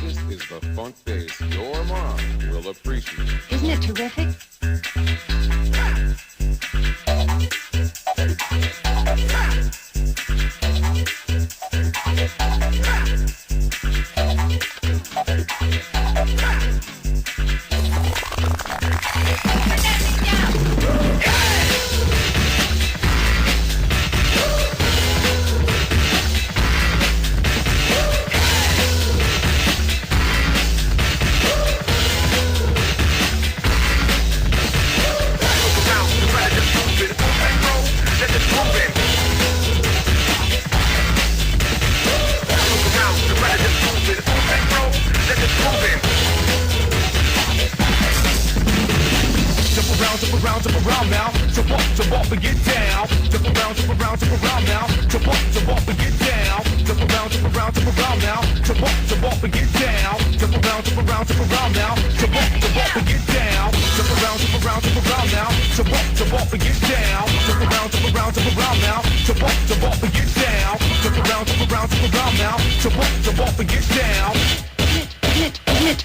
This is the funk bass your mom will appreciate. Isn't it terrific? Jump around now, jump up and get down. Jump around now, jump up and get down. Jump around now, jump up and get down. Jump around now, jump up and get down. Jump around now, jump up and get down. Jump around now, jump up and get down. Jump around now, jump up and get down. Hit.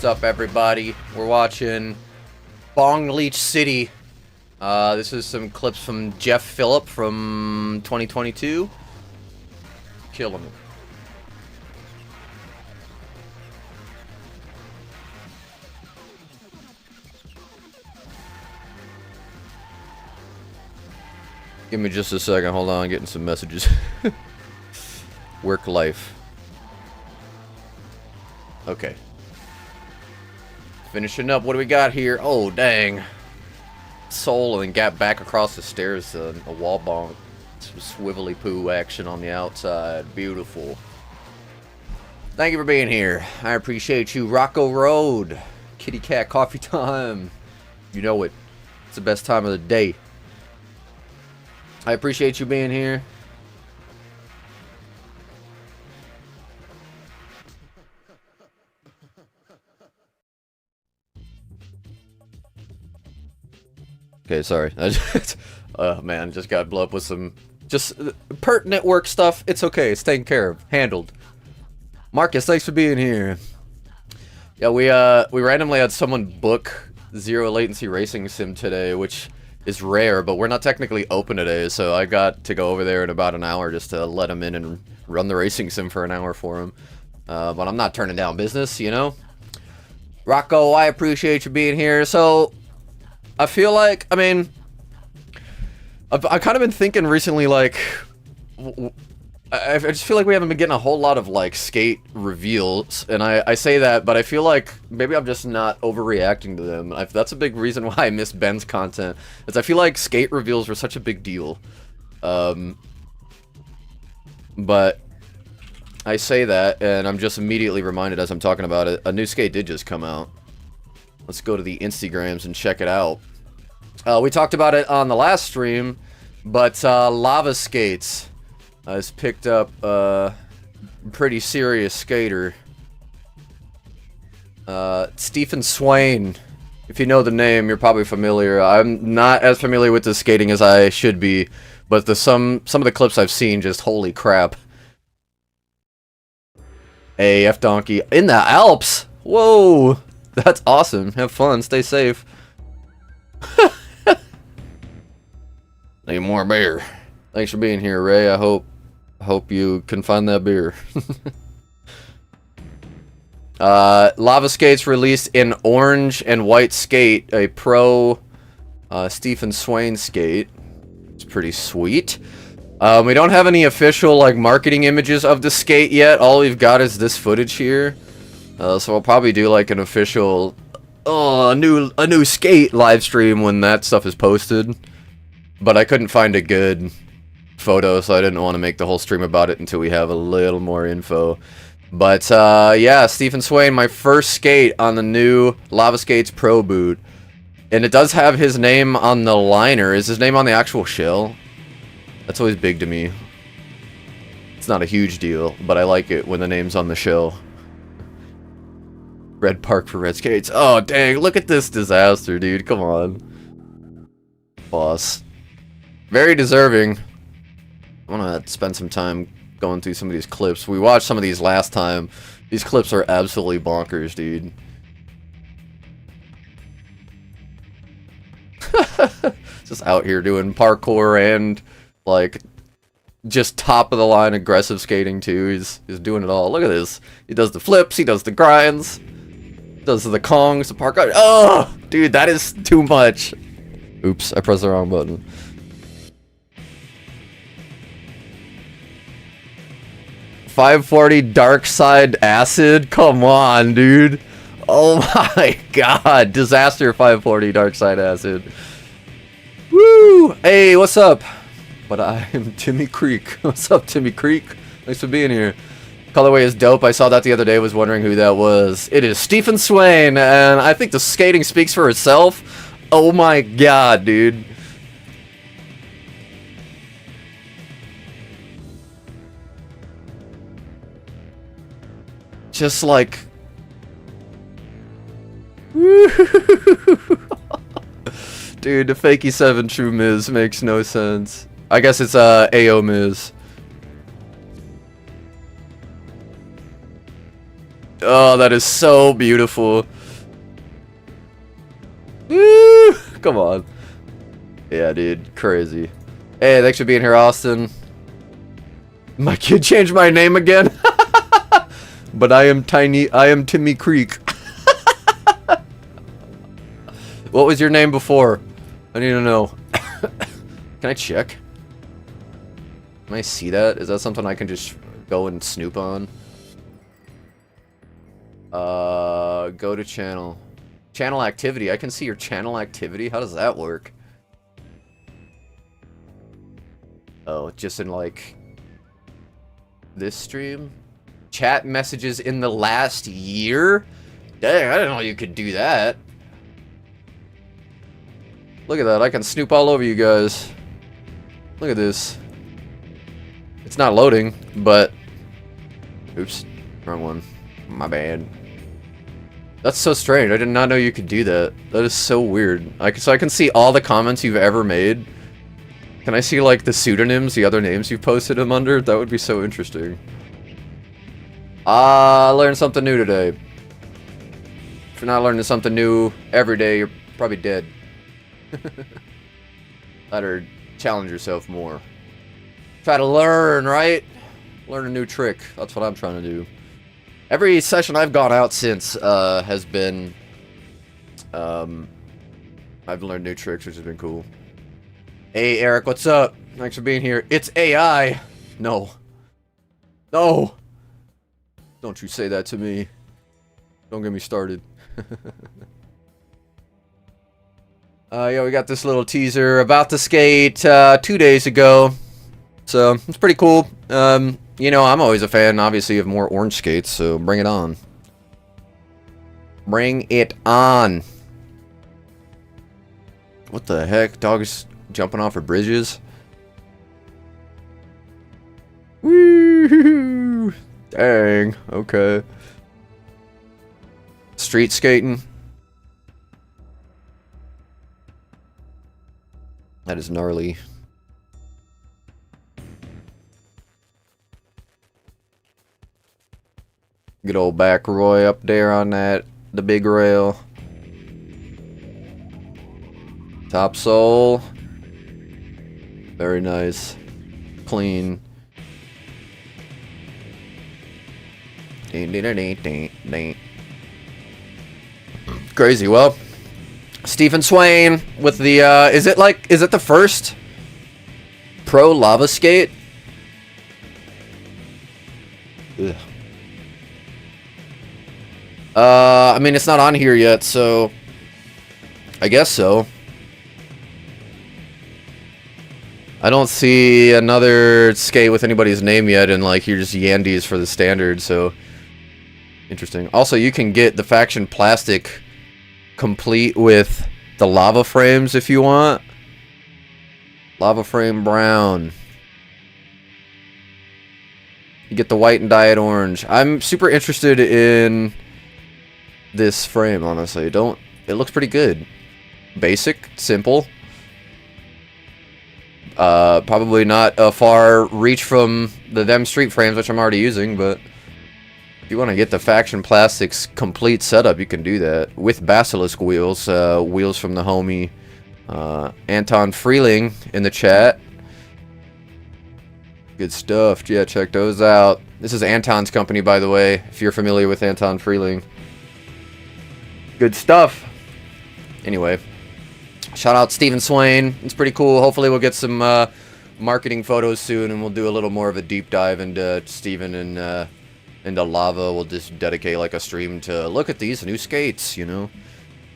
What's up, everybody? We're watching Bong Leech City. This is some clips from Jeff Phillip from 2022. Killing it. Give me just a second. Hold on, getting some messages. Work life. Okay. Finishing up. What do we got here? Oh, dang. Soul and then got back across the stairs. A wall bonk. Some swivelly poo action on the outside. Beautiful. Thank you for being here. I appreciate you. Rocco Road. Kitty Cat Coffee Time. You know it. It's the best time of the day. I appreciate you being here. Okay, sorry. Oh man, just got blown up with some just pertinent work stuff. It's okay. It's taken care of. Handled. Marcus, thanks for being here. Yeah, we randomly had someone book zero latency racing sim today, which is rare, but we're not technically open today, so I got to go over there in about an hour just to let him in and run the racing sim for an hour for him. But I'm not turning down business, you know? Rocco, I appreciate you being here. So, I feel like, I mean, I've kind of been thinking recently, like, I just feel like we haven't been getting a whole lot of, like, skate reveals, and I say that, but I feel like maybe I'm just not overreacting to them. That's a big reason why I miss Ben's content, is I feel like skate reveals were such a big deal. But I say that, and I'm just immediately reminded as I'm talking about it, a new skate did just come out. Let's go to the Instagrams and check it out. We talked about it on the last stream, but Lava Skates has picked up a pretty serious skater. Stephen Swain. If you know the name, you're probably familiar. I'm not as familiar with the skating as I should be, but some of the clips I've seen, just holy crap. Hey, F Donkey. In the Alps? Whoa! That's awesome. Have fun. Stay safe. Need more beer. Thanks for being here, Ray. I hope you can find that beer. Lava Skates released in orange and white skate, a pro Stephen Swain skate. It's pretty sweet. We don't have any official like marketing images of the skate yet. All we've got is this footage here. So we'll probably do like an official a new skate live stream when that stuff is posted. But I couldn't find a good photo, so I didn't want to make the whole stream about it until we have a little more info. But yeah, Stephen Swain, my first skate on the new Lava Skates Pro boot. And it does have his name on the liner. Is his name on the actual shell? That's always big to me. It's not a huge deal, but I like it when the name's on the shell. Red Park for red skates. Oh, dang, look at this disaster, dude. Come on. Boss. Very deserving. I'm gonna spend some time going through some of these clips. We watched some of these last time. These clips are absolutely bonkers, dude. Just out here doing parkour and, like, just top of the line aggressive skating, too. He's doing it all. Look at this. He does the flips, he does the grinds, does the kongs, the parkour. Oh, dude, that is too much. Oops, I pressed the wrong button. .540 Dark Side Acid? Come on, dude. Oh my god. Disaster 540 Dark Side Acid. Woo! Hey, what's up? But I am Timmy Creek. What's up, Timmy Creek? Thanks for being here. Colorway is dope. I saw that the other day, was wondering who that was. It is Stephen Swain, and I think the skating speaks for itself. Oh my god, dude. Just like... Dude, the Fakey 7 True Miz makes no sense. I guess it's AO Miz. Oh, that is so beautiful. Woo! Come on. Yeah, dude, crazy. Hey, thanks for being here, Austin. My kid changed my name again. But I am Timmy Creek. What was your name before? I need to know. Can I check? Can I see that? Is that something I can just go and snoop on? Go to channel. Channel activity. I can see your channel activity. How does that work? Oh, just in like this stream? Chat messages in the last year? Dang, I didn't know you could do that. Look at that, I can snoop all over you guys. Look at this. It's not loading, but... Oops, wrong one. My bad. That's so strange. I did not know you could do that. That is so weird. So I can see all the comments you've ever made. Can I see, like, the pseudonyms, the other names you've posted them under? That would be so interesting. I learned something new today. If you're not learning something new every day, you're probably dead. Better challenge yourself more. Try to learn, right? Learn a new trick. That's what I'm trying to do. Every session I've gone out since has been... I've learned new tricks, which has been cool. Hey, Eric, what's up? Thanks for being here. It's AI! No. No! Don't you say that to me. Don't get me started. Yeah, we got this little teaser about the skate 2 days ago. So, it's pretty cool. You know, I'm always a fan, obviously, of more orange skates, so bring it on. Bring it on. What the heck? Dog's jumping off of bridges? Woo! Dang, okay. Street skating. That is gnarly. Good old back Roy up there on the big rail. Top sole. Very nice. Clean. Crazy. Well, Stephen Swain with the, is it the first pro lava skate? Ugh. I mean, it's not on here yet, so I guess so. I don't see another skate with anybody's name yet, and like you're just Yandees for the standard, so interesting. Also, you can get the Faction Plastic complete with the lava frames if you want. Lava frame brown. You get the white and dyed orange. I'm super interested in this frame, honestly. It looks pretty good. Basic, simple. Probably not a far reach from them street frames, which I'm already using, but if you want to get the Faction Plastics complete setup, you can do that with Basilisk wheels. Wheels from the homie Anton Freeling in the chat. Good stuff. Yeah, check those out. This is Anton's company, by the way, if you're familiar with Anton Freeling. Good stuff. Anyway, shout out Stephen Swain. It's pretty cool. Hopefully we'll get some marketing photos soon, and we'll do a little more of a deep dive into Stephen and into lava. We'll just dedicate like a stream to look at these new skates, you know.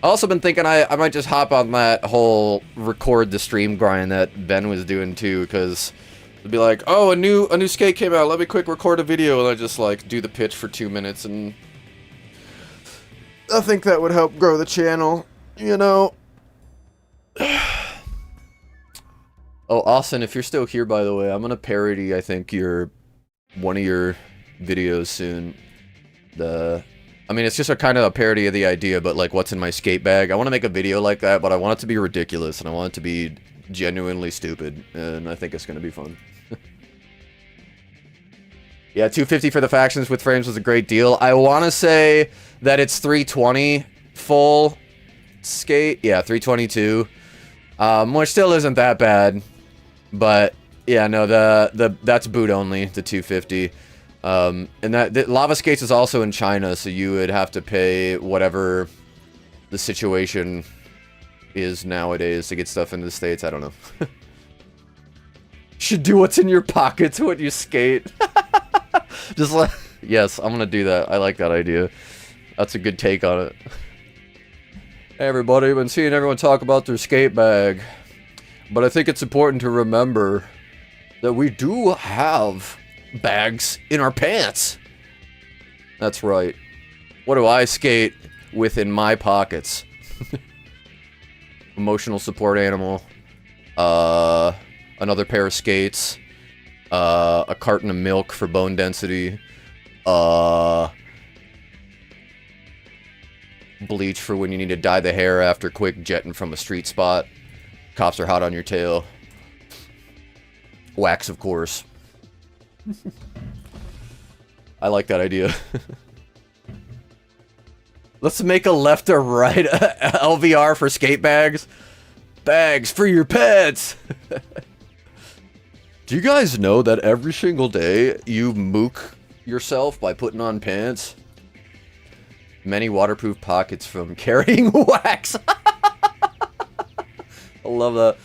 I also been thinking I might just hop on that whole record the stream grind that Ben was doing too, because it'd be like, oh, a new skate came out, let me quick record a video, and I just like do the pitch for 2 minutes, and I think that would help grow the channel, you know. Oh, Austin, if you're still here, by the way, I'm gonna parody, I think, one of your videos soon. I mean, it's just a kind of a parody of the idea, but like, what's in my skate bag? I want to make a video like that, but I want it to be ridiculous, and I want it to be genuinely stupid, and I think it's gonna be fun. Yeah, $250 for the Factions with frames was a great deal. I want to say that it's $320 full skate. Yeah, $322. Which still isn't that bad. But yeah, no, that's boot only, the $250. And the Lava Skates is also in China, so you would have to pay whatever the situation is nowadays to get stuff into the States. I don't know. Should do what's in your pockets when you skate. Just like, yes, I'm gonna do that. I like that idea. That's a good take on it. Hey everybody, I've been seeing everyone talk about their skate bag, but I think it's important to remember that we do have bags in our pants. That's right. What do I skate with in my pockets? Emotional support animal. Another pair of skates. A carton of milk for bone density. bleach for when you need to dye the hair after quick jetting from a street spot. Cops are hot on your tail. Wax, of course. I like that idea. Let's make a left or right LVR for skate bags. Bags for your pets. Do you guys know that every single day you mook yourself by putting on pants? Many waterproof pockets from carrying wax. I love that.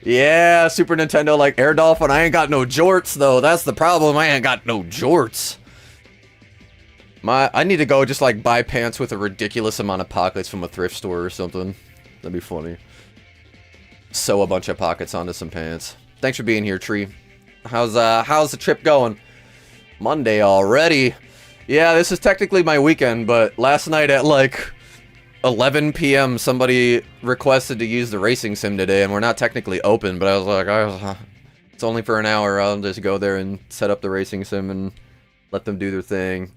Yeah, Super Nintendo like Air Dolphin. I ain't got no jorts though. That's the problem. I ain't got no jorts. I need to go just like buy pants with a ridiculous amount of pockets from a thrift store or something. That'd be funny. Sew a bunch of pockets onto some pants. Thanks for being here, Tree. How's the trip going? Monday already. Yeah, this is technically my weekend, but last night at like 11 p.m. somebody requested to use the racing sim today, and we're not technically open, but I was like, it's only for an hour. I'll just go there and set up the racing sim and let them do their thing.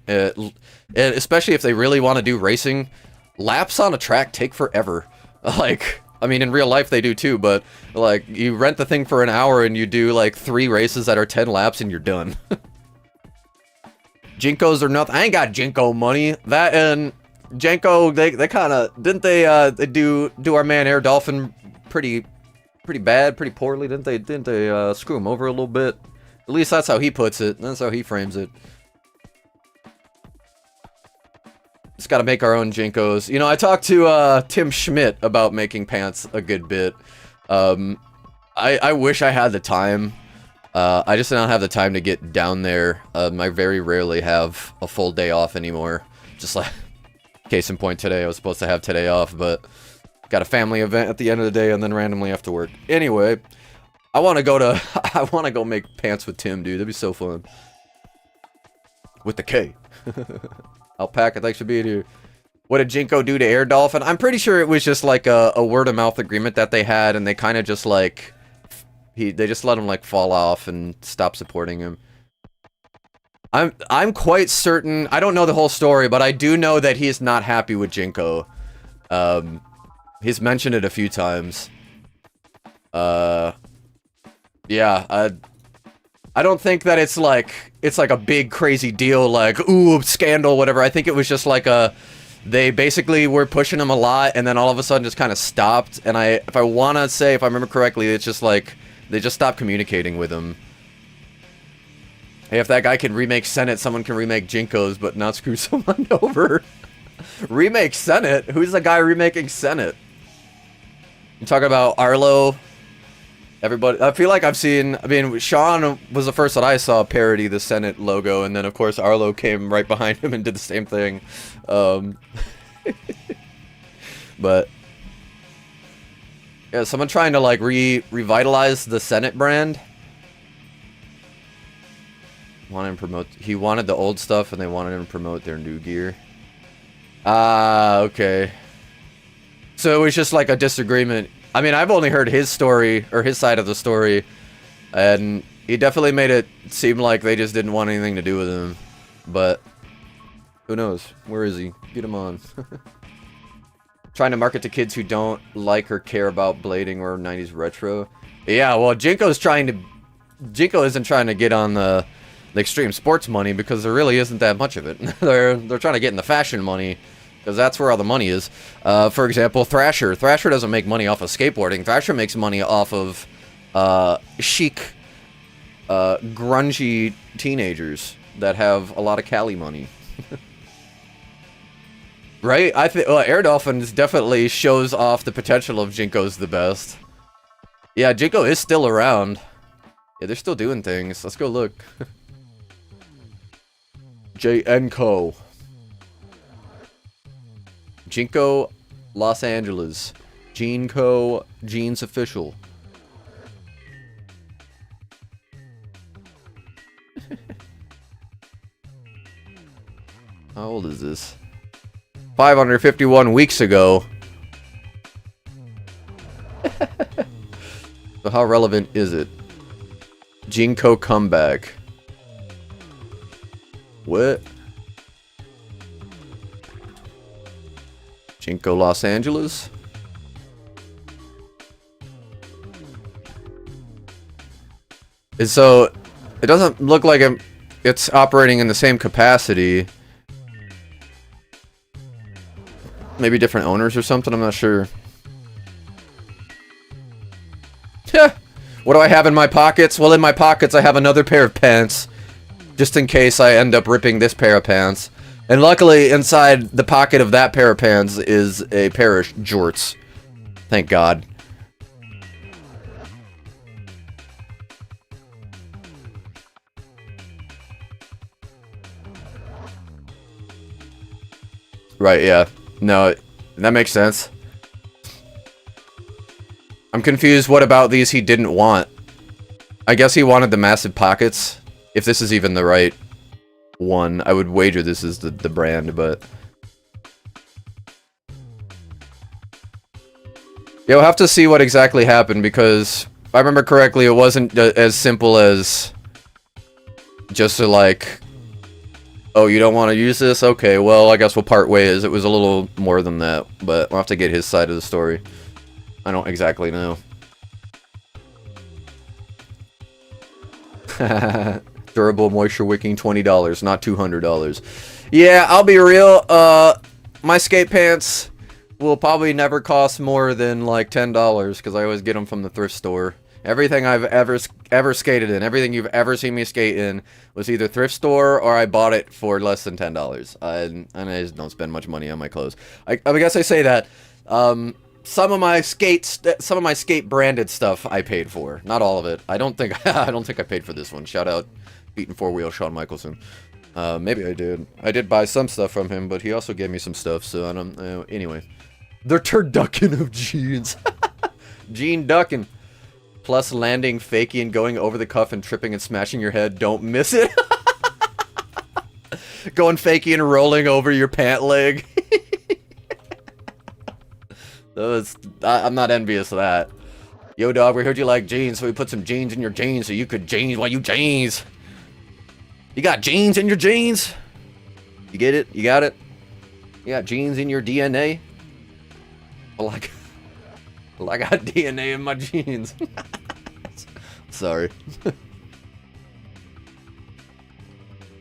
Especially if they really want to do racing, laps on a track take forever. Like, I mean, in real life they do too, but like, you rent the thing for an hour and you do like 3 races that are 10 laps and you're done. Jinkos or nothing. I ain't got Jinko money. That and Janko, they kind of didn't they do our man Air Dolphin pretty bad, pretty poorly, didn't they screw him over a little bit? At least that's how he puts it. That's how he frames it. Just gotta make our own Jinkos. You know, I talked to Tim Schmidt about making pants a good bit. I wish I had the time. I just don't have the time to get down there. I very rarely have a full day off anymore. Just like, case in point today, I was supposed to have today off, but got a family event at the end of the day and then randomly have to work. Anyway, I want to go make pants with Tim, dude. That'd be so fun. With the K. Alpaca, thanks for being here. What did Jinko do to Air Dolphin? I'm pretty sure it was just like a word-of-mouth agreement that they had, and they kind of just like... They just let him like fall off and stop supporting him. I'm quite certain... I don't know the whole story, but I do know that he's not happy with Jinko. He's mentioned it a few times. Yeah, I don't think that it's like a big crazy deal, like, ooh, scandal, whatever. I think it was just like they basically were pushing him a lot, and then all of a sudden just kind of stopped. And if I remember correctly, it's just like, they just stopped communicating with him. Hey, if that guy can remake Senate, someone can remake Jinkos, but not screw someone over. Remake Senate? Who's the guy remaking Senate? You talking about Arlo? Everybody, I feel like Sean was the first that I saw parody the Senate logo, and then of course Arlo came right behind him and did the same thing. But yeah, someone trying to like revitalize the Senate brand. He wanted the old stuff, and they wanted him to promote their new gear. Ah, okay. So it was just like a disagreement. I mean, I've only heard his story, or his side of the story, and he definitely made it seem like they just didn't want anything to do with him. But who knows? Where is he? Get him on. Trying to market to kids who don't like or care about blading or 90s retro. Yeah, well, Jinko isn't trying to get on the extreme sports money, because there really isn't that much of it. They're trying to get in the fashion money, because that's where all the money is. For example, Thrasher. Thrasher doesn't make money off of skateboarding. Thrasher makes money off of chic, grungy teenagers that have a lot of Cali money. Right? I think Air Dolphins definitely shows off the potential of Jinko's the best. Yeah, Jinko is still around. Yeah, they're still doing things. Let's go look. JNCO. Jinko, Los Angeles. Jeanco, Jeans Official. How old is this? 551 weeks ago. So how relevant is it? Jinko comeback. What? Jinko Los Angeles. And so, it doesn't look like it's operating in the same capacity. Maybe different owners or something, I'm not sure. What do I have in my pockets? Well, in my pockets I have another pair of pants. Just in case I end up ripping this pair of pants. And luckily, inside the pocket of that pair of pants is a pair of jorts. Thank God. Right, yeah. No, that makes sense. I'm confused. What about these he didn't want? I guess he wanted the massive pockets. If this is even the right one, I would wager this is the brand, but... Yeah, we'll have to see what exactly happened, because if I remember correctly, it wasn't as simple as just to, like, oh, you don't want to use this? Okay, well, I guess we'll part ways. It was a little more than that, but we'll have to get his side of the story. I don't exactly know. Durable moisture wicking, $20, not $200. Yeah, I'll be real. My skate pants will probably never cost more than like $10 because I always get them from the thrift store. Everything I've ever skated in, everything you've ever seen me skate in, was either thrift store or I bought it for less than $10. And I just don't spend much money on my clothes. I guess I say that. Some of my skate branded stuff I paid for, not all of it. I don't think I paid for this one. Shout out Beaten Four Wheel Shawn Michelson. Maybe I did. I did buy some stuff from him, but he also gave me some stuff. So I don't. Anyway, they're turducken of jeans. Jean ducking. Plus landing, faking, going over the cuff and tripping and smashing your head. Don't miss it. Going faking and rolling over your pant leg. I'm not envious of that. Yo, dog, we heard you like jeans, so we put some jeans in your jeans so you could jeans while you jeans. You got jeans in your jeans? You get it? You got it? You got jeans in your DNA? Well, I got DNA in my jeans. Sorry.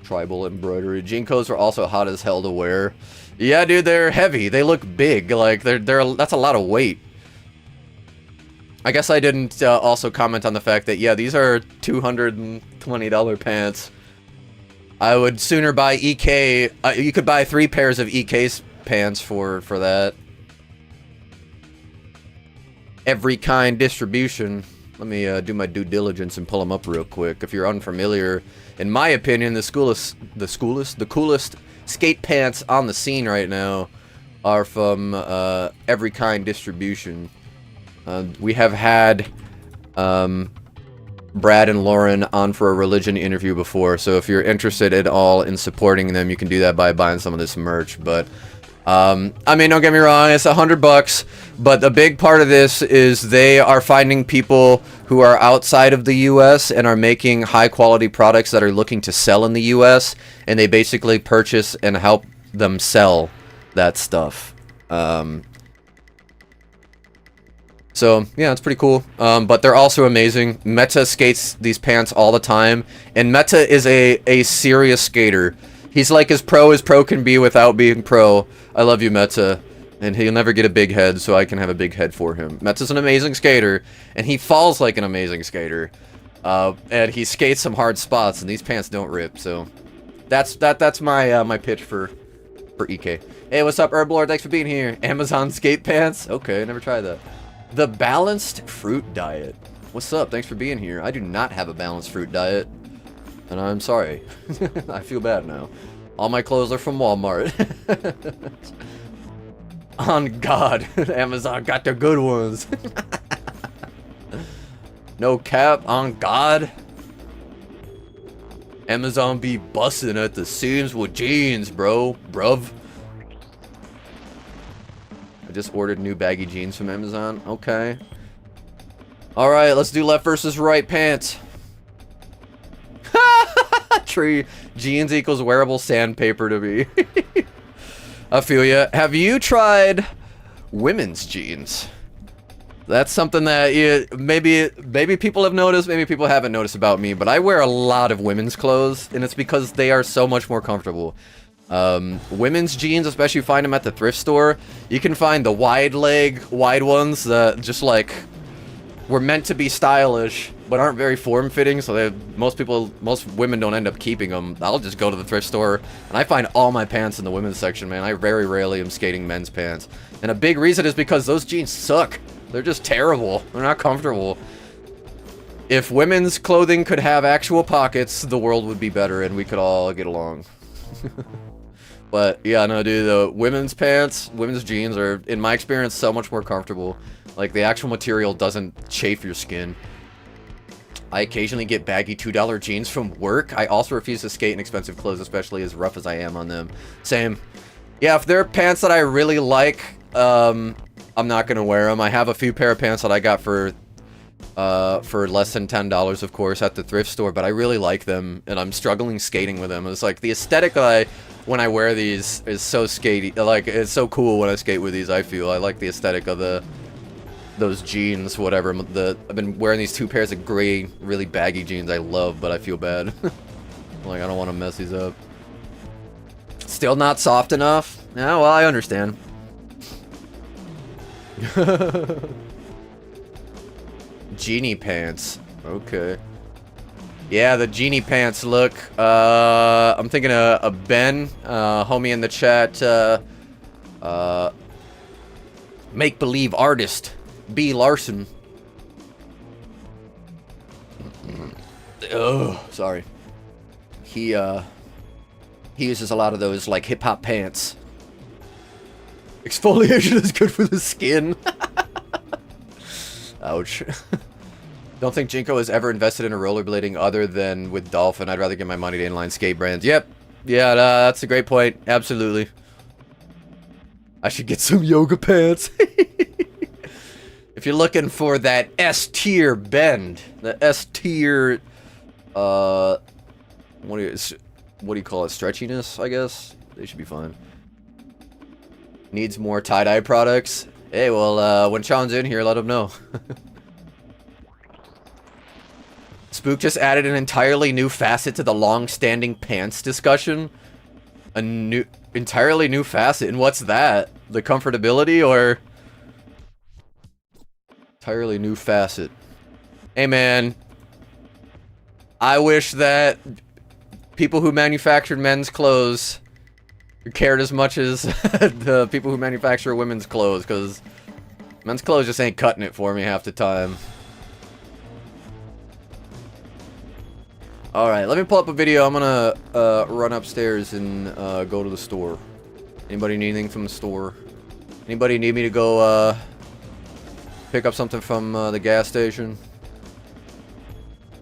Tribal embroidery. Jinkos are also hot as hell to wear. Yeah, dude, they're heavy. They look big. Like, that's a lot of weight. I guess I didn't also comment on the fact that, yeah, these are $220 pants. I would sooner buy EK. You could buy 3 pairs of EK's pants for that. Every kind distribution. Let me do my due diligence and pull them up real quick. If you're unfamiliar, in my opinion, the coolest skate pants on the scene right now are from Every Kind distribution. We have had Brad and Lauren on for a religion interview before, so if you're interested at all in supporting them, you can do that by buying some of this merch. But I mean, don't get me wrong, it's $100, but the big part of this is they are finding people who are outside of the US and are making high quality products that are looking to sell in the US, and they basically purchase and help them sell that stuff. So yeah, it's pretty cool. But they're also amazing. Meta skates these pants all the time, and Meta is a serious skater. He's like as pro can be without being pro. I love you, Meta. And he'll never get a big head, so I can have a big head for him. Meta's an amazing skater, and he falls like an amazing skater. And he skates some hard spots, and these pants don't rip. So that's my my pitch for EK. Hey, what's up, Herblord? Thanks for being here. Amazon skate pants? Okay, never tried that. The balanced fruit diet. What's up? Thanks for being here. I do not have a balanced fruit diet. And I'm sorry. I feel bad now. All my clothes are from Walmart. On God, Amazon got the good ones. No cap, on God. Amazon be busting at the seams with jeans, bruv. I just ordered new baggy jeans from Amazon. Okay. Alright, let's do left versus right pants. Tree. Jeans equals wearable sandpaper to me. I feel ya. Have you tried women's jeans? That's something that maybe people have noticed, maybe people haven't noticed about me, but I wear a lot of women's clothes, and it's because they are so much more comfortable. Women's jeans, especially if you find them at the thrift store, you can find the wide leg, wide ones that just like were meant to be stylish, but aren't very form-fitting, so most women don't end up keeping them. I'll just go to the thrift store, and I find all my pants in the women's section, man. I very rarely am skating men's pants. And a big reason is because those jeans suck. They're just terrible. They're not comfortable. If women's clothing could have actual pockets, the world would be better, and we could all get along. But, yeah, no, dude, the women's pants, women's jeans are, in my experience, so much more comfortable. Like, the actual material doesn't chafe your skin. I occasionally get baggy $2 jeans from work. I also refuse to skate in expensive clothes, especially as rough as I am on them. Same. Yeah, if there are pants that I really like, I'm not gonna wear them. I have a few pair of pants that I got for less than $10, of course, at the thrift store, but I really like them, and I'm struggling skating with them. It's like, the aesthetic when I wear these is so skatey, like, it's so cool when I skate with these, I feel. I like the aesthetic of those jeans, whatever. I've been wearing these 2 pairs of gray, really baggy jeans I love, but I feel bad. Like, I don't want to mess these up. Still not soft enough? Yeah, well, I understand. Genie pants. Okay. Yeah, the genie pants look. I'm thinking of Ben, homie in the chat. Make-believe artist B. Larson. Oh, sorry. He uses a lot of those like hip hop pants. Exfoliation is good for the skin. Ouch. Don't think Jinko has ever invested in a rollerblading other than with Dolphin. I'd rather give my money to inline skate brands. Yep. Yeah, that's a great point. Absolutely. I should get some yoga pants. If you're looking for that S-tier bend, the S-tier, what do you call it? Stretchiness, I guess? They should be fine. Needs more tie-dye products. Hey, well, when Sean's in here, let him know. Spook just added an entirely new facet to the long-standing pants discussion. Entirely new facet, and what's that? The comfortability, or... Entirely new facet. Hey, man. I wish that people who manufactured men's clothes cared as much as the people who manufacture women's clothes, because men's clothes just ain't cutting it for me half the time. Alright, let me pull up a video. I'm gonna run upstairs and go to the store. Anybody need anything from the store? Anybody need me to go pick up something from the gas station?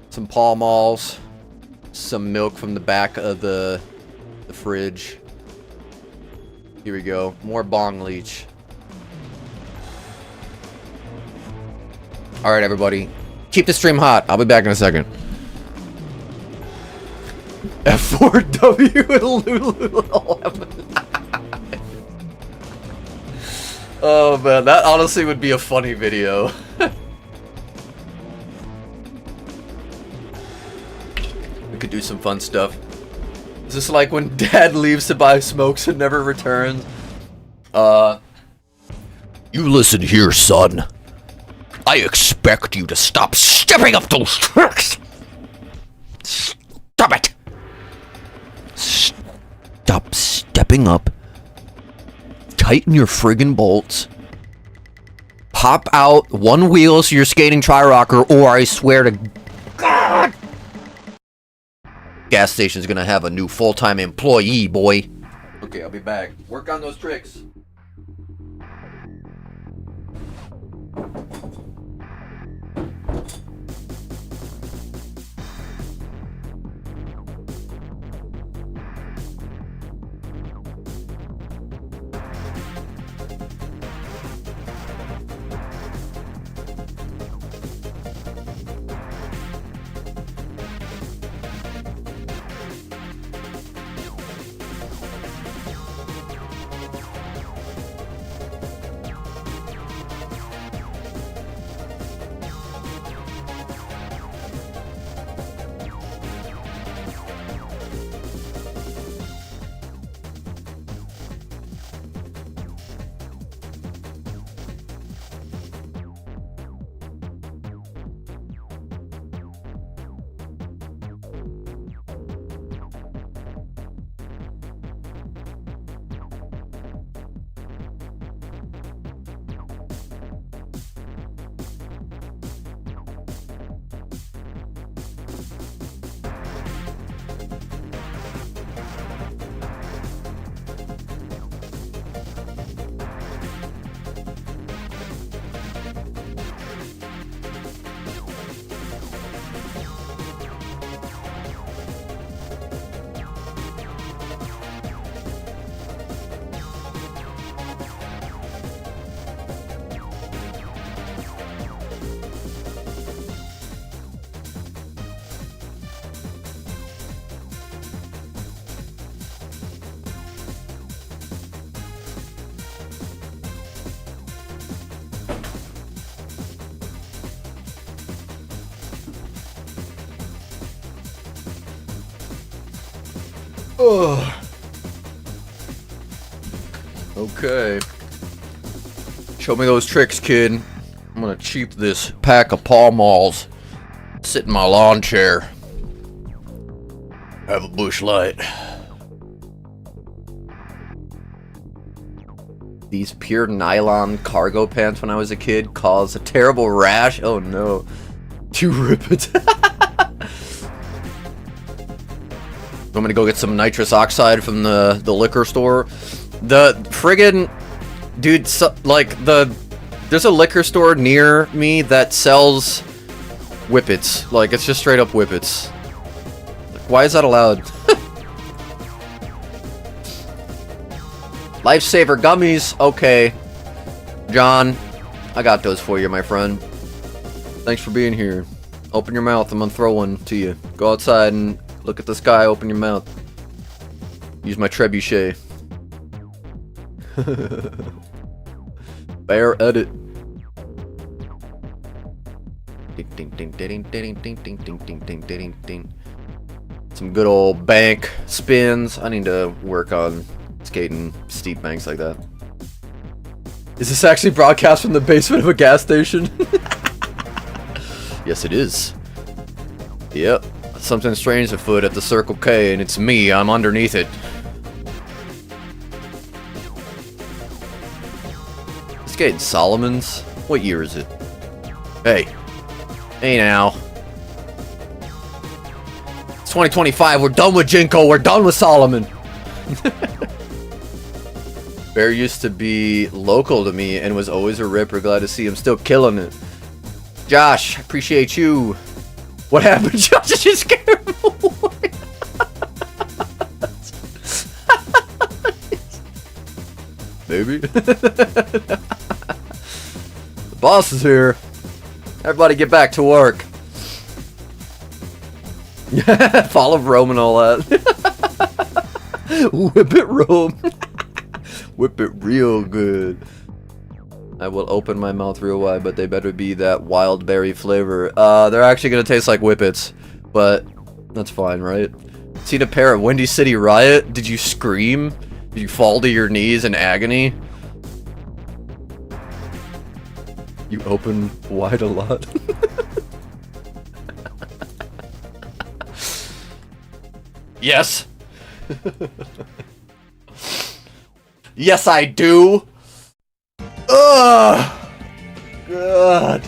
Some Pall Malls. Some milk from the back of the fridge. Here we go. More bong leech. Alright, everybody. Keep the stream hot. I'll be back in a second. F4W and Lululemon. Oh man, that honestly would be a funny video. We could do some fun stuff. Is this like when Dad leaves to buy smokes and never returns? You listen here, son. I expect you to stop stepping up those tricks. Stop it. Stop stepping up. Tighten your friggin' bolts. Pop out one wheel so you're skating tri-rocker, or I swear to God, gas station's gonna have a new full-time employee, boy. Okay, I'll be back. Work on those tricks. Ugh. Okay. Show me those tricks, kid. I'm gonna cheap this pack of Pall Malls. Sit in my lawn chair. Have a bush light. These pure nylon cargo pants when I was a kid caused a terrible rash. Oh no. Too rip it. Want me to go get some nitrous oxide from the liquor store? The friggin' dude, there's a liquor store near me that sells whippets. Like, it's just straight up whippets. Like, why is that allowed? Lifesaver gummies. Okay. John, I got those for you, my friend. Thanks for being here. Open your mouth. I'm gonna throw one to you. Go outside and look at the sky. Open your mouth. Use my trebuchet. Bear edit. Ding ding ding ding ding ding ding ding ding ding ding. Some good old bank spins. I need to work on skating steep banks like that. Is this actually broadcast from the basement of a gas station? Yes, it is. Yep. Something strange afoot at the Circle K, and it's me. I'm underneath it. Skating Solomon's? What year is it? Hey. Hey now. It's 2025. We're done with Jinko. We're done with Solomon. Bear used to be local to me and was always a ripper. Glad to see him still killing it. Josh, appreciate you. What happened, Josh? Did you scare him away? Maybe. The boss is here. Everybody get back to work. Fall of Rome and all that. Whip it, Rome. Whip it real good. I will open my mouth real wide, but they better be that wild berry flavor. They're actually gonna taste like whippets, but that's fine, right? Seen a pair of Windy City Riot? Did you scream? Did you fall to your knees in agony? You open wide a lot. Yes. Yes, I do. Ugh. God.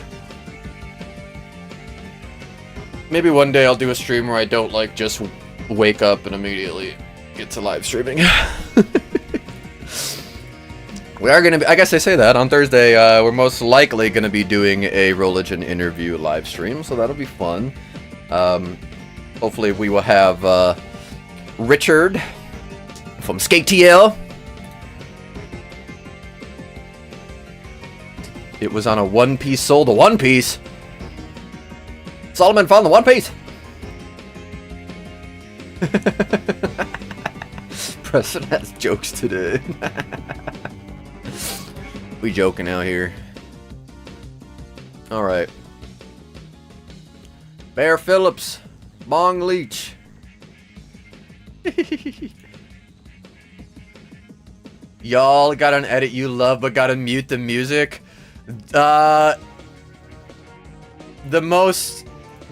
Maybe one day I'll do a stream where I don't like just wake up and immediately get to live streaming. We are gonna be, I guess I say that on Thursday. We're most likely gonna be doing a religion interview live stream, so that'll be fun. Hopefully we will have Richard from SkateTL. It was on a One Piece sold a One Piece. Solomon found the One Piece. Preston has jokes today. We joking out here. Alright. Bear Phillips. Bong Leech. Y'all got an edit you love but gotta mute the music. The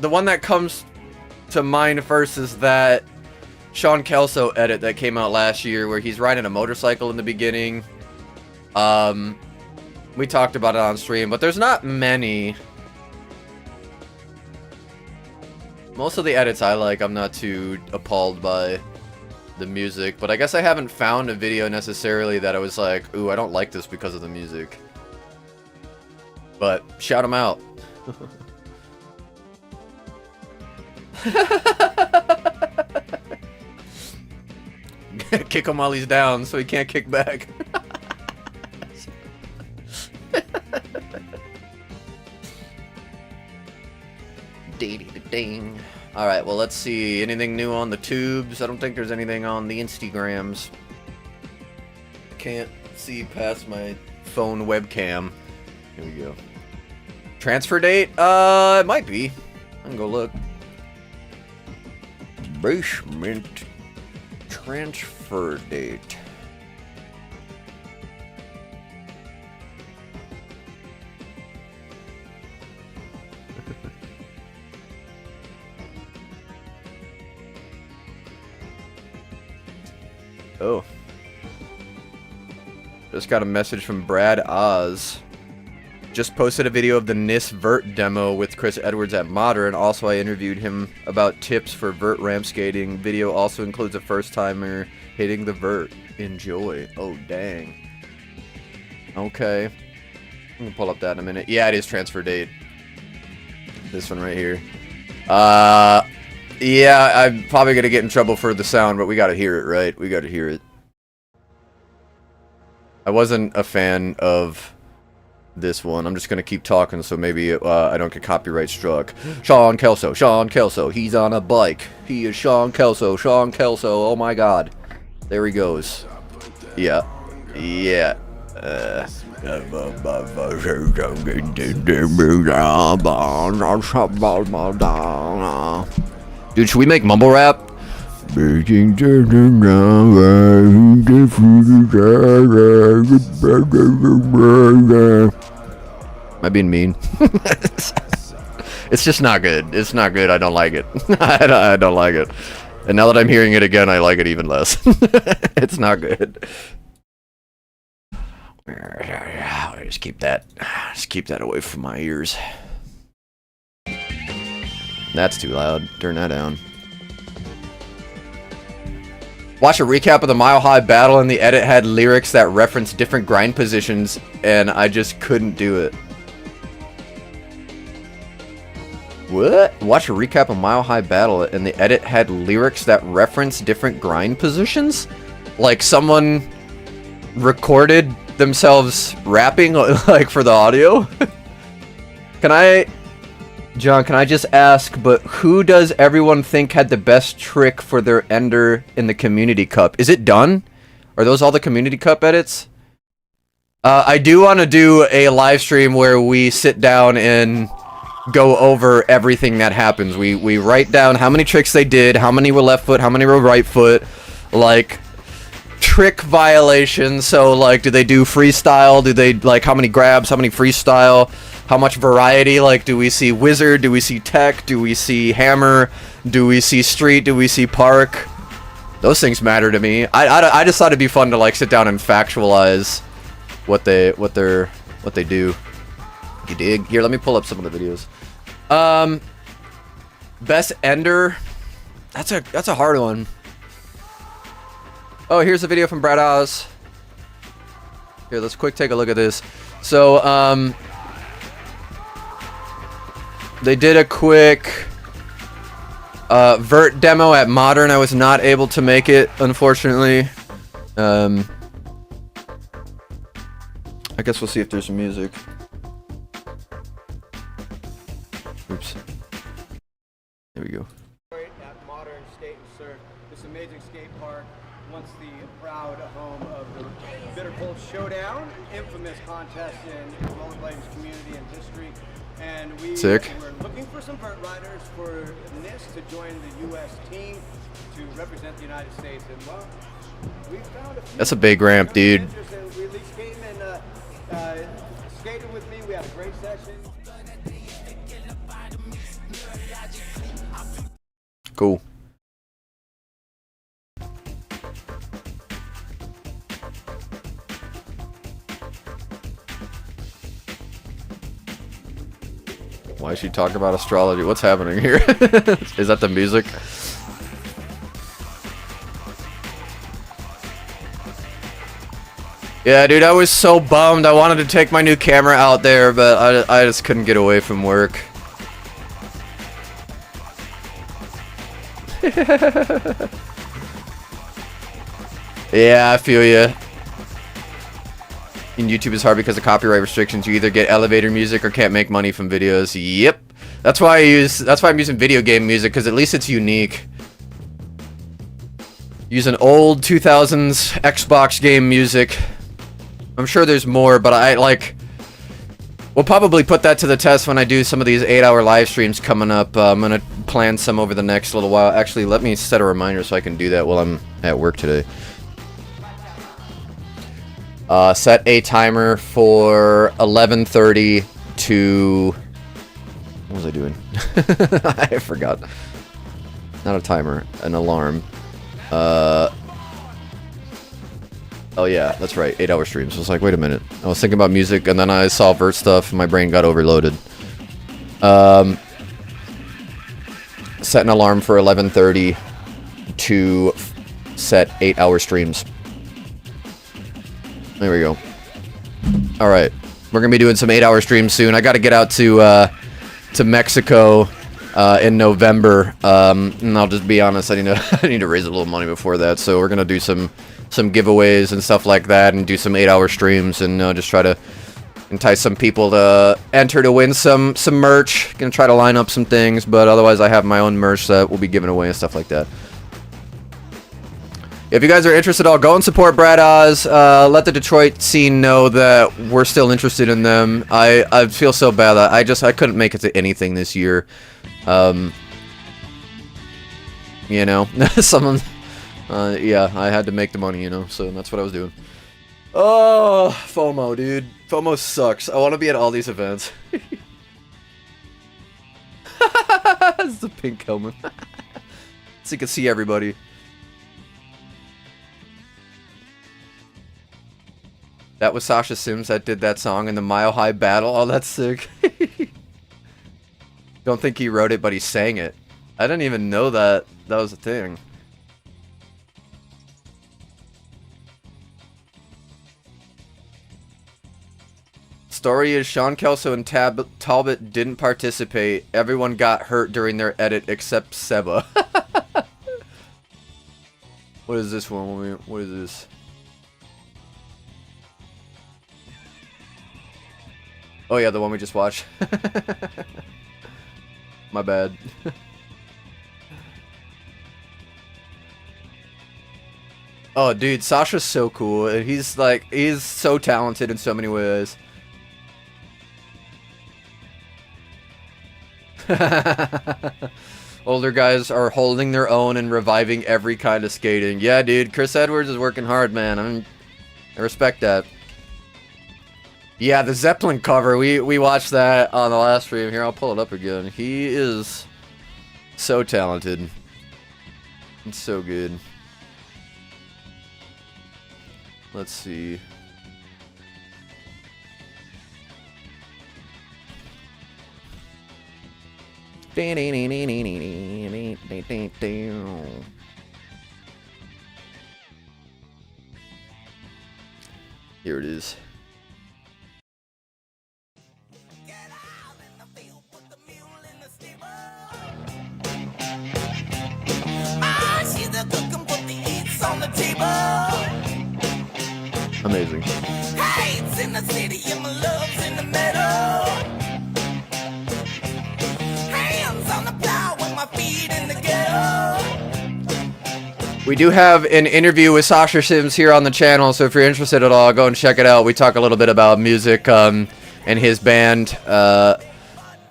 one that comes to mind first is that Sean Kelso edit that came out last year where he's riding a motorcycle in the beginning. We talked about it on stream, but there's not many. Most of the edits I like, I'm not too appalled by the music, but I guess I haven't found a video necessarily that I was like, ooh, I don't like this because of the music. But shout him out. Kick him while he's down so he can't kick back. Ding. Alright, well, let's see. Anything new on the tubes? I don't think there's anything on the Instagrams. Can't see past my phone webcam. Here we go. Transfer date? It might be. I can go look. Basement. Transfer date. Oh. Just got a message from Brad Oz. Just posted a video of the NIS vert demo with Chris Edwards at Modern. Also, I interviewed him about tips for vert ramp skating. Video also includes a first-timer hitting the vert. Enjoy. Oh, dang. Okay. I'm gonna pull up that in a minute. Yeah, it is transfer date. This one right here. Yeah, I'm probably gonna get in trouble for the sound, but we gotta hear it, right? We gotta hear it. I wasn't a fan of this one. I'm just gonna keep talking, so maybe I don't get copyright struck. Sean Kelso, he's on a bike. He is Sean Kelso, oh my god. There he goes. Yeah. Yeah. Dude, should we make mumble rap? Am I being mean? It's just not good. It's not good. I don't like it. I don't like it. And now that I'm hearing it again, I like it even less. It's not good. Just keep that away from my ears. That's too loud. Turn that down. Watch a recap of the Mile High battle, and the edit had lyrics that referenced different grind positions, and I just couldn't do it. What? Watch a recap of Mile High battle, and the edit had lyrics that referenced different grind positions? Like someone recorded themselves rapping, like, for the audio? John, can I just ask, but who does everyone think had the best trick for their ender in the Community Cup? Is it done? Are those all the Community Cup edits? I do want to do a live stream where we sit down and go over everything that happens. We write down how many tricks they did, how many were left foot, how many were right foot, like trick violations. So like, do they do freestyle? Do they, like, how many grabs, how many freestyle? How much variety? Like, do we see wizard? Do we see tech? Do we see hammer? Do we see street? Do we see park? Those things matter to me. I just thought it'd be fun to, like, sit down and factualize what they do. You dig? Here, let me pull up some of the videos. Best ender. That's a hard one. Oh, here's a video from Brad Oz. Here, let's quick take a look at this. So, they did a quick vert demo at Modern. I was not able to make it, unfortunately. I guess we'll see if there's some music. Oops. There we go. At Modern Skate and Surf, this amazing skate park, once the proud home of the Bitter Cold Showdown, infamous contest in rollerblading's community and history. And we were looking for some vert riders for NIS to join the U.S. team to represent the United States. And well, we found a few. That's a big ramp, dude. And we at least came and skated with me. We had a great session. Cool. Why is she talking about astrology? What's happening here? Is that the music? Yeah, dude, I was so bummed. I wanted to take my new camera out there, but I just couldn't get away from work. Yeah, I feel you. And YouTube is hard because of copyright restrictions. You either get elevator music or can't make money from videos. Yep. That's why I'm using video game music, because at least it's unique. Use an old 2000s Xbox game music. I'm sure there's more, but I like We'll probably put that to the test when I do some of these 8-hour live streams coming up. I'm going to plan some over the next little while. Actually, let me set a reminder so I can do that while I'm at work today. Set a timer for 11:30 to... What was I doing? I forgot. Not a timer, an alarm. Oh yeah, that's right, 8-hour streams. I was like, wait a minute. I was thinking about music, and then I saw Vert stuff, and my brain got overloaded. Set an alarm for 11:30 to set 8-hour streams. There we go. Alright, we're gonna be doing some 8-hour streams soon. I gotta get out to Mexico in November, and I'll just be honest, I need to raise a little money before that, so we're gonna do some giveaways and stuff like that, and do some 8-hour streams, and just try to entice some people to enter to win some merch. Gonna try to line up some things, but otherwise I have my own merch that we'll be giving away and stuff like that. If you guys are interested at all, go and support Brad Oz. Let the Detroit scene know that we're still interested in them. I feel so bad that I couldn't make it to anything this year. You know, someone... yeah, I had to make the money, you know, so that's what I was doing. Oh, FOMO, dude. FOMO sucks. I want to be at all these events. It's the pink helmet. So you can see everybody. That was Sasha Sims that did that song in the Mile High Battle. Oh, that's sick. Don't think he wrote it, but he sang it. I didn't even know that was a thing. Story is Sean Kelso and Talbot didn't participate. Everyone got hurt during their edit except Seba. What is this one? What is this? Oh yeah, the one we just watched. My bad. Oh dude, Sasha's so cool. He's so talented in so many ways. Older guys are holding their own and reviving every kind of skating. Yeah, dude, Chris Edwards is working hard, man. I respect that. Yeah, the Zeppelin cover, we watched that on the last stream. Here, I'll pull it up again. He is so talented. It's so good. Let's see. Here it is. Amazing. Hates in the city and my love's in the middle. Hands on the plow with my feet in the ghetto. We do have an interview with Sasha Sims here on the channel, so if you're interested at all, go and check it out. We talk a little bit about music and his band.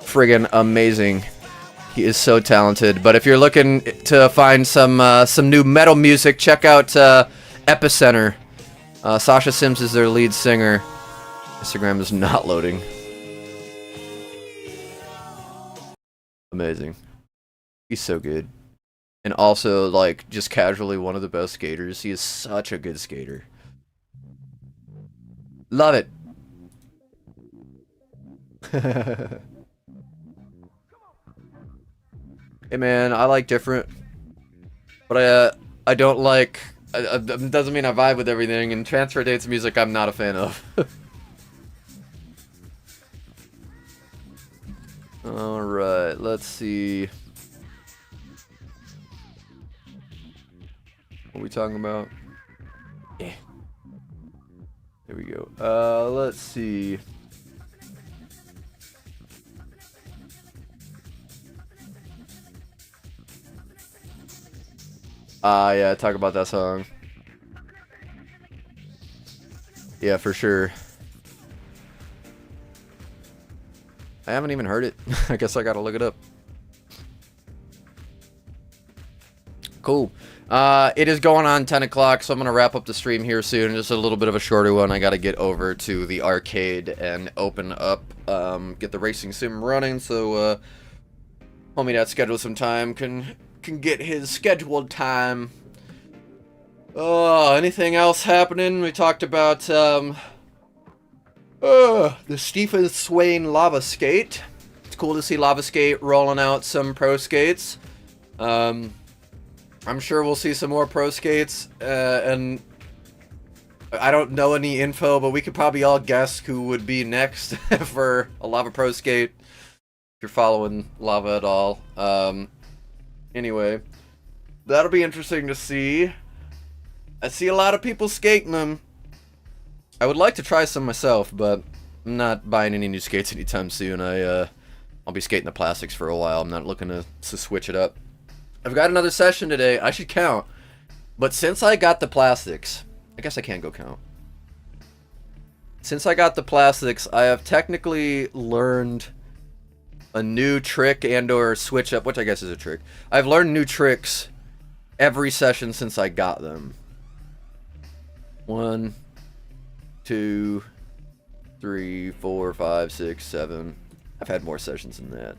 Friggin' amazing. He is so talented. But if you're looking to find some new metal music, check out Epicenter. Sasha Sims is their lead singer. Instagram is not loading. Amazing. He's so good. And also, like, just casually one of the best skaters. He is such a good skater. Love it. Hey man, I like different, but I don't like. Doesn't mean I vibe with everything. And transfer dates music, I'm not a fan of. All right, let's see. What are we talking about? Yeah. There we go. Let's see. Yeah, talk about that song. Yeah, for sure. I haven't even heard it. I guess I gotta look it up. Cool. It is going on 10 o'clock, so I'm gonna wrap up the stream here soon. Just a little bit of a shorter one. I gotta get over to the arcade and open up, get the racing sim running, so, homie that scheduled some time can get his scheduled time. Oh, anything else happening? We talked about, the Stephen Swain Lava Skate. It's cool to see Lava Skate rolling out some pro skates. I'm sure we'll see some more pro skates, and I don't know any info, but we could probably all guess who would be next for a Lava Pro Skate, if you're following Lava at all. Anyway, that'll be interesting to see. I see a lot of people skating them. I would like to try some myself, but I'm not buying any new skates anytime soon. I'll be skating the plastics for a while. I'm not looking to switch it up. I've got another session today. I should count. But since I got the plastics, I guess I can't go count. Since I got the plastics, I have technically learned a new trick and or switch up, which I guess is a trick. I've learned new tricks every session since I got them. 1, 2, 3, 4, 5, 6, 7. I've had more sessions than that.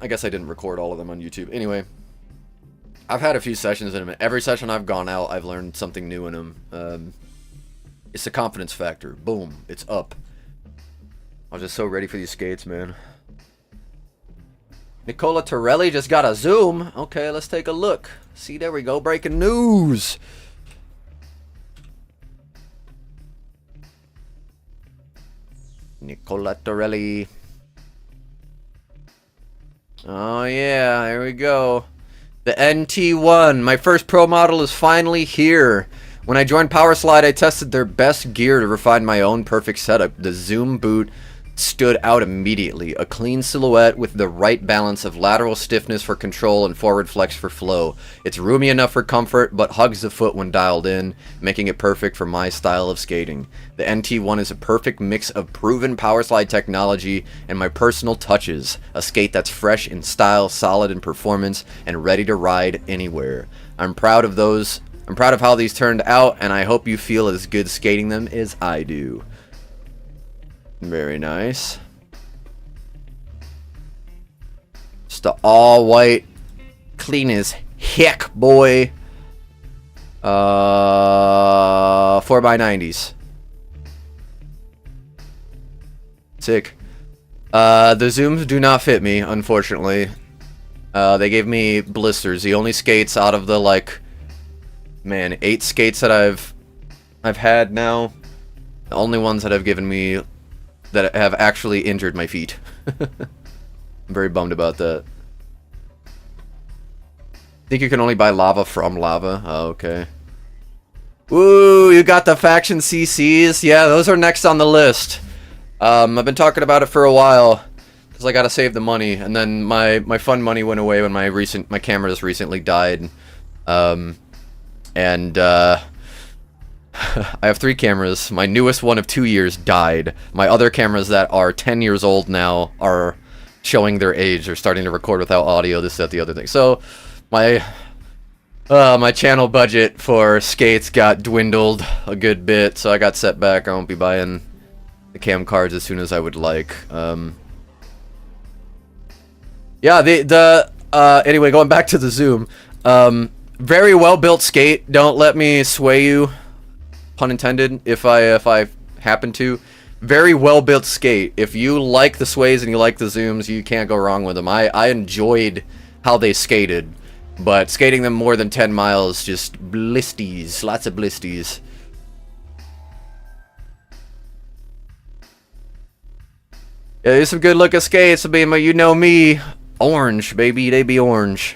I guess I didn't record all of them on YouTube. Anyway, I've had a few sessions in them. Every session I've gone out, I've learned something new in them. It's a confidence factor. Boom. It's up. I was just so ready for these skates, man. Nicola Torelli just got a Zoom. Okay, let's take a look. See, there we go. Breaking news. Nicola Torelli. Oh yeah, there we go. The NT1, my first pro model, is finally here. When I joined Powerslide, I tested their best gear to refine my own perfect setup. The Zoom boot stood out immediately. A clean silhouette with the right balance of lateral stiffness for control and forward flex for flow. It's roomy enough for comfort, but hugs the foot when dialed in, making it perfect for my style of skating. The NT1 is a perfect mix of proven Powerslide technology and my personal touches. A skate that's fresh in style, solid in performance, and ready to ride anywhere. I'm proud of how these turned out, and I hope you feel as good skating them as I do. Very nice. Just the all white, clean as heck, boy. 4x90s. Sick. The Zooms do not fit me, unfortunately. They gave me blisters. The only skates out of the, like, man, 8 skates that I've had now, the only ones that have given me, that have actually injured my feet. I'm very bummed about that. I think you can only buy Lava from Lava. Oh, okay. Woo, you got the faction CCs? Yeah, those are next on the list. I've been talking about it for a while, because I gotta save the money, and then my fun money went away when my cameras recently died. I have 3 cameras. My newest one of 2 years died. My other cameras that are 10 years old now are showing their age. They're starting to record without audio, this, that, the other thing. So, my channel budget for skates got dwindled a good bit, so I got set back. I won't be buying the cam cards as soon as I would like. Yeah, anyway, going back to the Zoom. Very well built skate. Don't let me sway you. Pun intended, if I happen to. Very well built skate. If you like the sways and you like the Zooms, you can't go wrong with them. I enjoyed how they skated, but skating them more than 10 miles, just blisties. Lots of blisties. Yeah, there's some good looking skates, but you know me. Orange, baby, they be orange.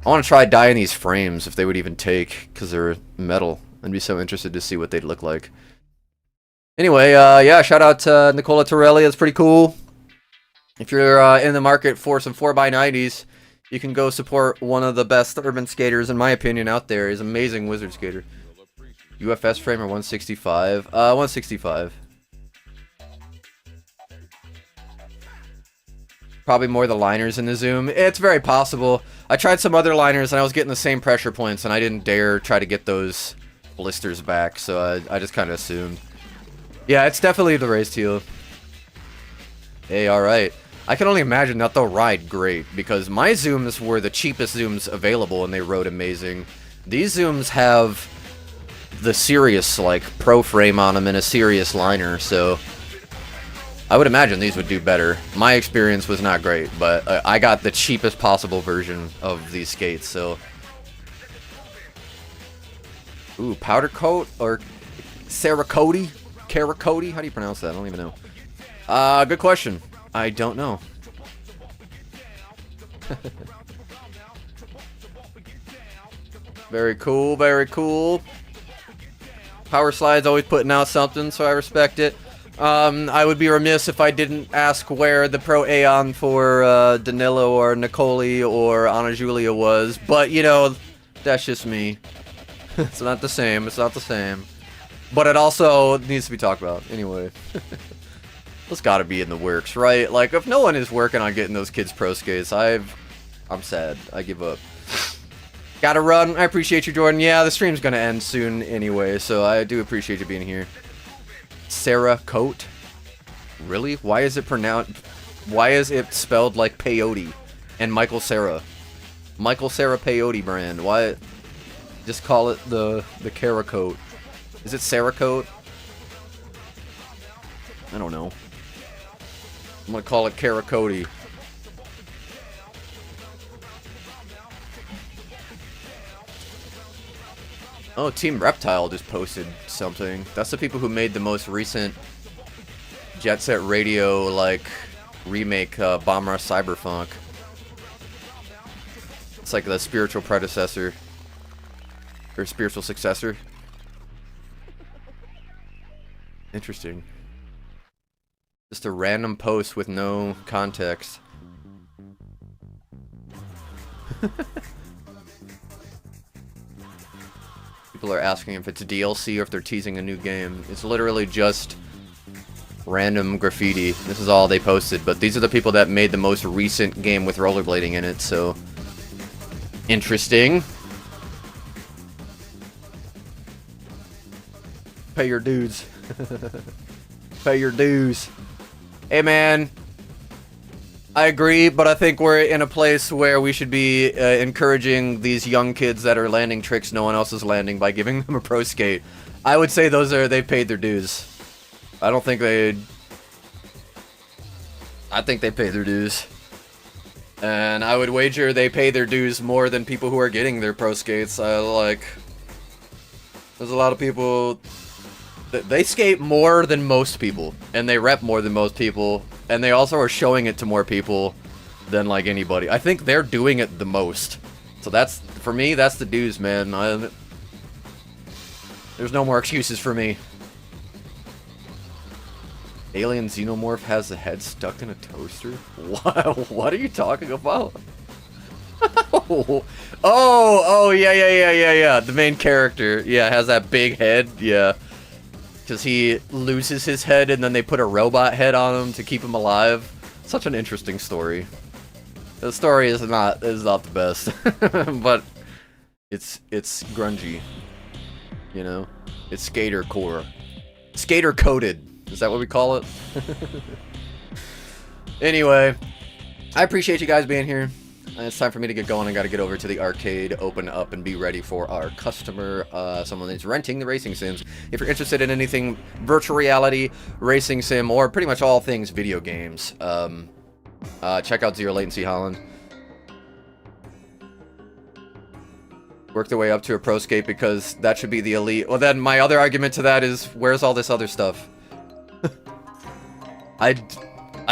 I want to try dyeing these frames, if they would even take, because they're metal. I'd be so interested to see what they'd look like. Anyway, yeah, shout out to Nicola Torelli. That's pretty cool. If you're in the market for some 4x90s, you can go support one of the best urban skaters, in my opinion, out there. He's an amazing wizard skater. UFS frame or 165? 165. Probably more the liners in the zoom. It's very possible. I tried some other liners and I was getting the same pressure points and I didn't dare try to get those blisters back, so I just kind of assumed. Yeah, it's definitely the race teal. Hey, alright. I can only imagine that they'll ride great, because my zooms were the cheapest zooms available and they rode amazing. These zooms have the serious, like, pro frame on them and a serious liner, so I would imagine these would do better. My experience was not great, but I got the cheapest possible version of these skates, so... Ooh, powder coat or Cerakote? Cerakote? How do you pronounce that? I don't even know. Good question. I don't know. Very cool, very cool. Power Slide's always putting out something, so I respect it. I would be remiss if I didn't ask where the Pro Aeon for Danilo or Nicoli or Ana Julia was, but, you know, that's just me. It's not the same, it's not the same. But it also needs to be talked about, anyway. It's gotta be in the works, right? Like, if no one is working on getting those kids pro skates, I'm sad. I give up. Gotta run. I appreciate you, Jordan. Yeah, the stream's gonna end soon anyway, so I do appreciate you being here. Sarah Coat? Really? Why is it pronounced... Why is it spelled like peyote? And Michael Sarah. Michael Sarah peyote brand. Why... Just call it the Caracoat. Is it Cerakote? I don't know. I'm gonna call it Caracote. Oh, Team Reptile just posted something. That's the people who made the most recent Jet Set Radio, like, remake, Bomber Cyberpunk. It's like the spiritual predecessor. Or spiritual successor. Interesting. Just a random post with no context. People are asking if it's a DLC or if they're teasing a new game. It's literally just random graffiti. This is all they posted, but these are the people that made the most recent game with rollerblading in it, so... Interesting. Pay your dues. Pay your dues. Hey man, I agree, but I think we're in a place where we should be encouraging these young kids that are landing tricks no one else is landing by giving them a pro skate. I would say they've paid their dues. I don't think I think they pay their dues. And I would wager they pay their dues more than people who are getting their pro skates. There's a lot of people... They skate more than most people, and they rep more than most people, and they also are showing it to more people than, like, anybody. I think they're doing it the most. So that's, for me, that's the dues, man. There's no more excuses for me. Alien Xenomorph has the head stuck in a toaster? What are you talking about? Oh, yeah. The main character, yeah, has that big head, yeah. Because he loses his head and then they put a robot head on him to keep him alive. Such an interesting story. The story is not the best, but it's grungy, you know. It's skater core, skater coded. Is that what we call it? Anyway, I appreciate you guys being here. It's time for me to get going. I gotta get over to the arcade, open up, and be ready for our customer, someone that's renting the racing sims. If you're interested in anything virtual reality, racing sim, or pretty much all things video games, check out Zero Latency Holland. Work their way up to a pro skate because that should be the elite. Well, then my other argument to that is, where's all this other stuff? I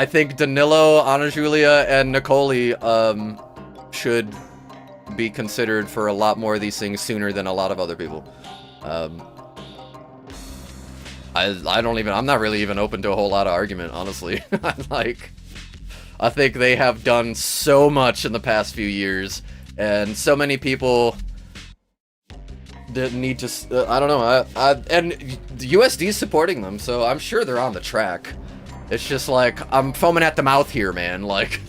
think Danilo, Ana Julia, and Nicoli, should be considered for a lot more of these things sooner than a lot of other people. I'm not really even open to a whole lot of argument, honestly. I think they have done so much in the past few years, and so many people that need to, I don't know, and the USD is supporting them, so I'm sure they're on the track. It's just like, I'm foaming at the mouth here, man. Like,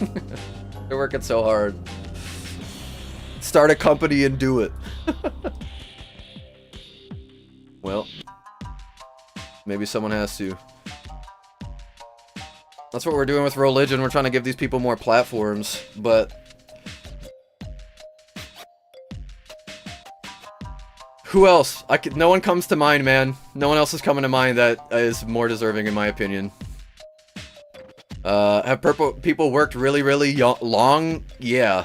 they're working so hard. Start a company and do it. Well, maybe someone has to. That's what we're doing with Religion. We're trying to give these people more platforms, but who else? No one comes to mind, man. No one else is coming to mind that is more deserving, in my opinion. Have people worked really, really long? Yeah.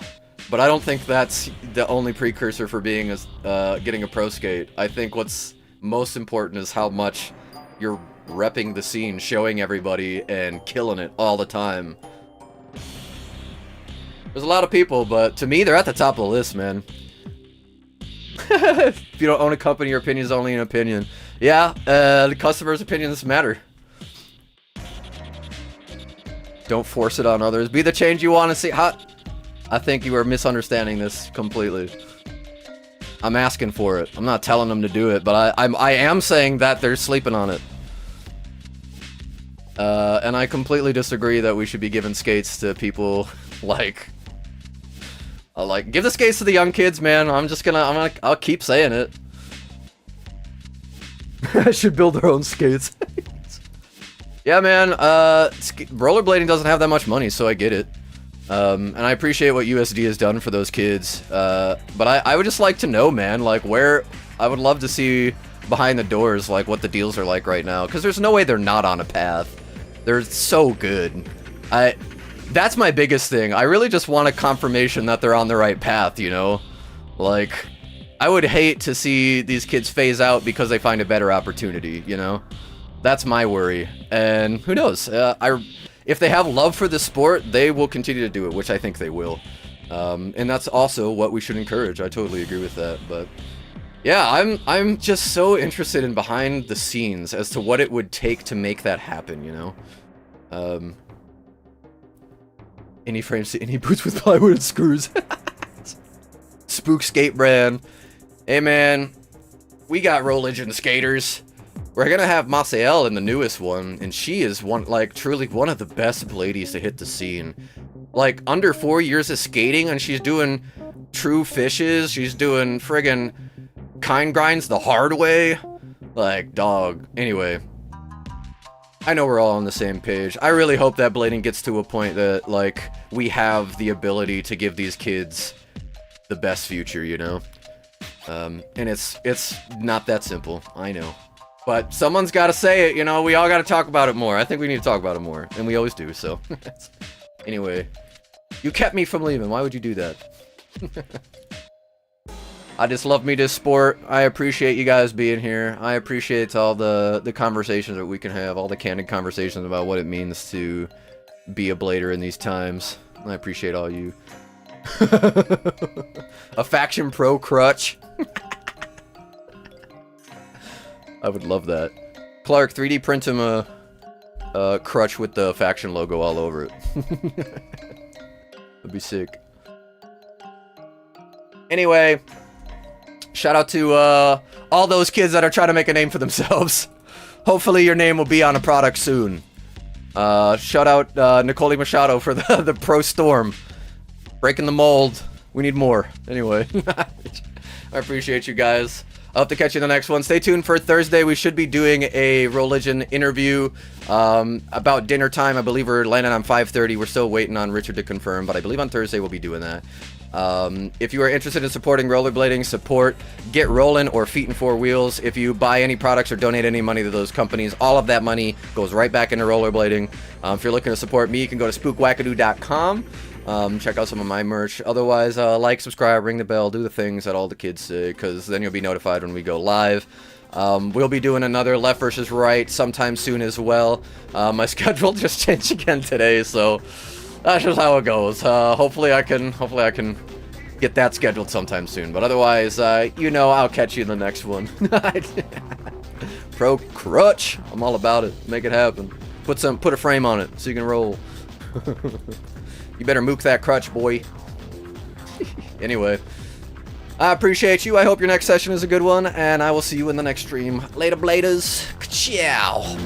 But I don't think that's the only precursor for being getting a pro skate. I think what's most important is how much you're repping the scene, showing everybody, and killing it all the time. There's a lot of people, but to me, they're at the top of the list, man. If you don't own a company, your opinion is only an opinion. Yeah, the customer's opinions matter. Don't force it on others. Be the change you want to see. I think you are misunderstanding this completely. I'm asking for it. I'm not telling them to do it, but I am saying that they're sleeping on it. And I completely disagree that we should be giving skates to people like give the skates to the young kids, man. I'll keep saying it. I should build their own skates. Yeah, man, rollerblading doesn't have that much money, so I get it. And I appreciate what USD has done for those kids. But I would just like to know, man, like I would love to see behind the doors, like what the deals are like right now. Because there's no way they're not on a path. They're so good. That's my biggest thing. I really just want a confirmation that they're on the right path, you know? Like, I would hate to see these kids phase out because they find a better opportunity, you know? That's my worry. And who knows? If they have love for the sport, they will continue to do it, which I think they will. And that's also what we should encourage. I totally agree with that. But yeah, I'm just so interested in behind the scenes as to what it would take to make that happen, you know? Any frames to any boots with plywood and screws. Spook skate brand. Hey man, we got Religion skaters. We're gonna have Maciel in the newest one, and she is truly one of the best bladies to hit the scene. Like, under 4 years of skating, and she's doing true fishes, she's doing friggin' kind grinds the hard way. Like, dog. Anyway, I know we're all on the same page. I really hope that blading gets to a point that, like, we have the ability to give these kids the best future, you know? And it's not that simple, I know. But someone's got to say it, you know? We all got to talk about it more. I think we need to talk about it more, and we always do, so. Anyway, you kept me from leaving. Why would you do that? I just love me this sport. I appreciate you guys being here. I appreciate all the conversations that we can have, all the candid conversations about what it means to be a blader in these times. I appreciate all you. A Faction Pro crutch. I would love that. Clark, 3D print him a crutch with the Faction logo all over it. That'd be sick. Anyway, shout out to all those kids that are trying to make a name for themselves. Hopefully your name will be on a product soon. Shout out Nicole Machado for the Pro Storm. Breaking the mold. We need more. Anyway, I appreciate you guys. I'll have to catch you in the next one. Stay tuned for Thursday. We should be doing a Religion interview about dinner time. I believe we're landing on 5:30. We're still waiting on Richard to confirm, but I believe on Thursday we'll be doing that. If you are interested in supporting rollerblading, support Get Rollin' or Feet and Four Wheels. If you buy any products or donate any money to those companies, all of that money goes right back into rollerblading. If you're looking to support me, you can go to spookwackadoo.com. Check out some of my merch. Otherwise, like, subscribe, ring the bell, do the things that all the kids say, because then you'll be notified when we go live. We'll be doing another Left vs. Right sometime soon as well. My schedule just changed again today, so that's just how it goes. Hopefully I can get that scheduled sometime soon. But otherwise, you know, I'll catch you in the next one. Pro crutch. I'm all about it. Make it happen. Put a frame on it so you can roll. You better mook that crutch, boy. Anyway, I appreciate you. I hope your next session is a good one, and I will see you in the next stream. Later, bladers. Ciao.